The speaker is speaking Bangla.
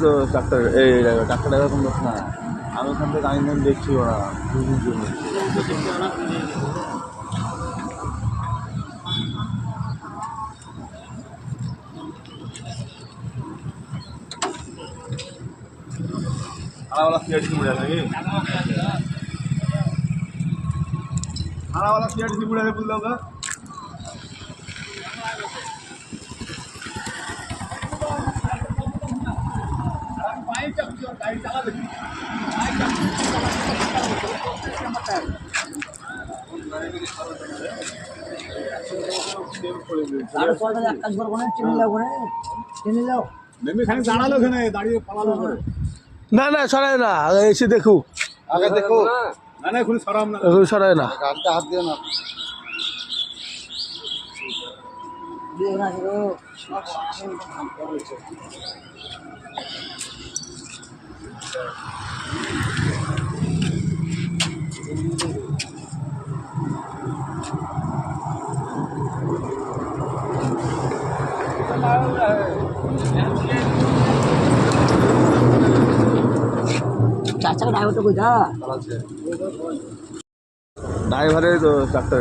তো ডাক্তার এই ডাক্তার এরকম লোক না, আমি ওখান থেকে আইন দেখছি ওরা खाना सीआईडी से मुड़ा नाকি खाना वाला सीआईडी से मुड़ा है बोल दोगा बाइक गाड़ी चला दे না না সরাই না আগে এসে দেখো আগে দেখো না না এখন সরাম না এখন সরাই না গাড়িতে হাত দিও না দিও না হিরো চাচা ড্রাইভার তো কই যা ड्राइवर है तो डॉक्टर